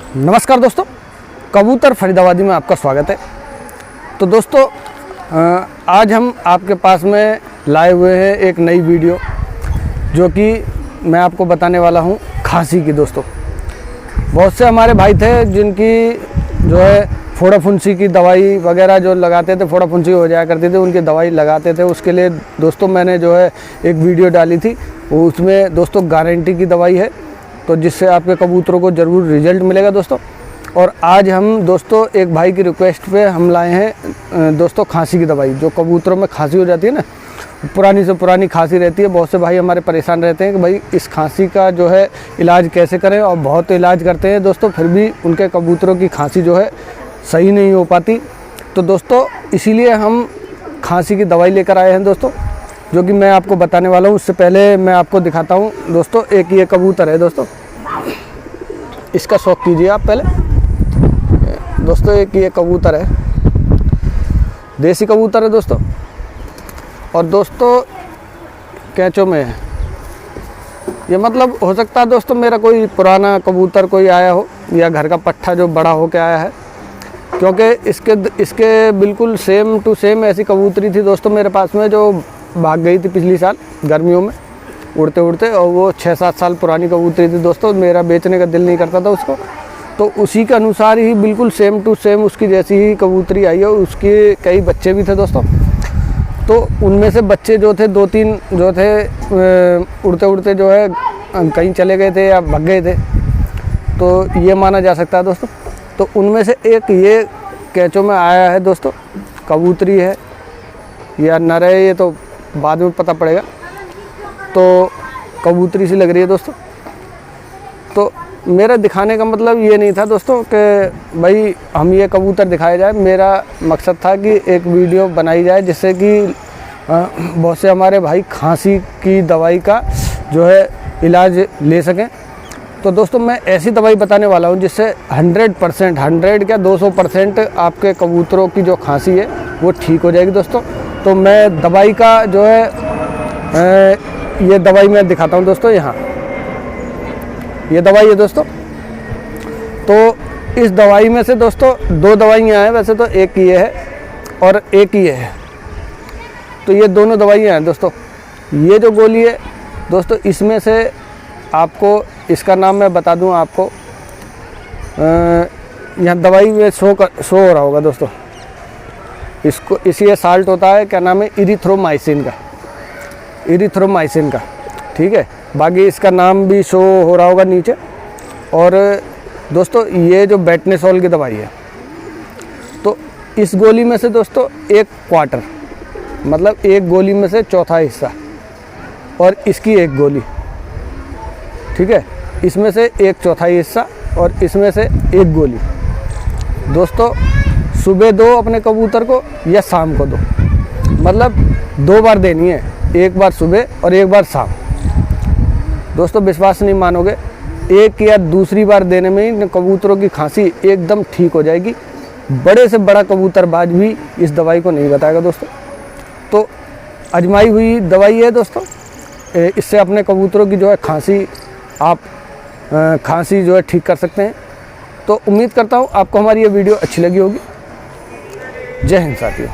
नमस्कार दोस्तों, कबूतर फरीदाबादी में आपका स्वागत है। तो दोस्तों आज हम आपके पास में लाए हुए हैं एक नई वीडियो जो कि मैं आपको बताने वाला हूं खांसी की। दोस्तों बहुत से हमारे भाई थे जिनकी जो है फोड़ा फुंसी की दवाई वगैरह जो लगाते थे, फोड़ा फुंसी हो जाया करती थी, उनकी दवाई लगाते थे। उसके लिए दोस्तों मैंने जो है एक वीडियो डाली थी, उसमें दोस्तों गारंटी की दवाई है, तो जिससे आपके कबूतरों को ज़रूर रिजल्ट मिलेगा दोस्तों। और आज हम दोस्तों एक भाई की रिक्वेस्ट पे हम लाए हैं दोस्तों खांसी की दवाई। जो कबूतरों में खांसी हो जाती है ना, पुरानी से पुरानी खांसी रहती है, बहुत से भाई हमारे परेशान रहते हैं कि भाई इस खांसी का जो है इलाज कैसे करें, और बहुत इलाज करते हैं दोस्तों, फिर भी उनके कबूतरों की खांसी जो है सही नहीं हो पाती। तो दोस्तों इसीलिए हम खांसी की दवाई लेकर आए हैं दोस्तों, जो कि मैं आपको बताने वाला हूँ। उससे पहले मैं आपको दिखाता हूँ दोस्तों, एक ये कबूतर है दोस्तों, इसका शौक कीजिए आप पहले। दोस्तों एक ये कबूतर है, देसी कबूतर है दोस्तों, और दोस्तों कैंचों में है। ये मतलब हो सकता है दोस्तों मेरा कोई पुराना कबूतर कोई आया हो, या घर का पट्ठा जो बड़ा हो के आया है, क्योंकि इसके बिल्कुल सेम टू सेम ऐसी कबूतरी थी दोस्तों मेरे पास में, जो भाग गई थी पिछली साल गर्मियों में उड़ते उड़ते, और वो 6-7 साल पुरानी कबूतरी थी दोस्तों। मेरा बेचने का दिल नहीं करता था उसको, तो उसी के अनुसार ही बिल्कुल सेम टू सेम उसकी जैसी ही कबूतरी आई है। उसके कई बच्चे भी थे दोस्तों, तो उनमें से बच्चे जो थे 2-3 जो थे उड़ते उड़ते जो है कहीं चले गए थे या भाग गए थे, तो ये माना जा सकता है दोस्तों। तो उनमें से एक ये कैंचों में आया है दोस्तों, कबूतरी है या नर है ये तो बाद में पता पड़ेगा। तो कबूतरी सी लग रही है दोस्तों। तो मेरा दिखाने का मतलब ये नहीं था दोस्तों कि भाई हम ये कबूतर दिखाया जाए, मेरा मकसद था कि एक वीडियो बनाई जाए जिससे कि बहुत से हमारे भाई खांसी की दवाई का जो है इलाज ले सकें। तो दोस्तों मैं ऐसी दवाई बताने वाला हूँ जिससे 100% 100 क्या 200% आपके कबूतरों की जो खांसी है वो ठीक हो जाएगी दोस्तों। तो मैं दवाई का जो है ये दवाई मैं दिखाता हूँ दोस्तों। यहाँ ये दवाई है दोस्तों। तो इस दवाई में से दोस्तों 2 दवाइयाँ हैं, वैसे तो एक ये है और एक ये है, तो ये दोनों दवाइयाँ हैं दोस्तों। ये जो गोली है दोस्तों, इसमें से आपको इसका नाम मैं बता दूं आपको, यहाँ दवाई में शो हो रहा होगा दोस्तों, इसको इसी साल्ट होता है, क्या नाम है, इरिथ्रोमाइसिन का, ठीक है। बाकी इसका नाम भी शो हो रहा होगा नीचे। और दोस्तों ये जो बेटनेसोल की दवाई है, तो इस गोली में से दोस्तों 1/4 मतलब एक गोली में से चौथा हिस्सा, और इसकी एक गोली, ठीक है, इसमें से 1/4 हिस्सा और इसमें से एक गोली दोस्तों सुबह दो अपने कबूतर को या शाम को दो, मतलब 2 बार देनी है, एक बार सुबह और एक बार शाम। दोस्तों विश्वास नहीं मानोगे, एक या दूसरी बार देने में ही कबूतरों की खांसी एकदम ठीक हो जाएगी। बड़े से बड़ा कबूतरबाज भी इस दवाई को नहीं बताएगा दोस्तों। तो आजमाई हुई दवाई है दोस्तों, इससे अपने कबूतरों की जो है खांसी जो है ठीक कर सकते हैं। तो उम्मीद करता हूँ आपको हमारी ये वीडियो अच्छी लगी होगी। जय हिंद साथियों।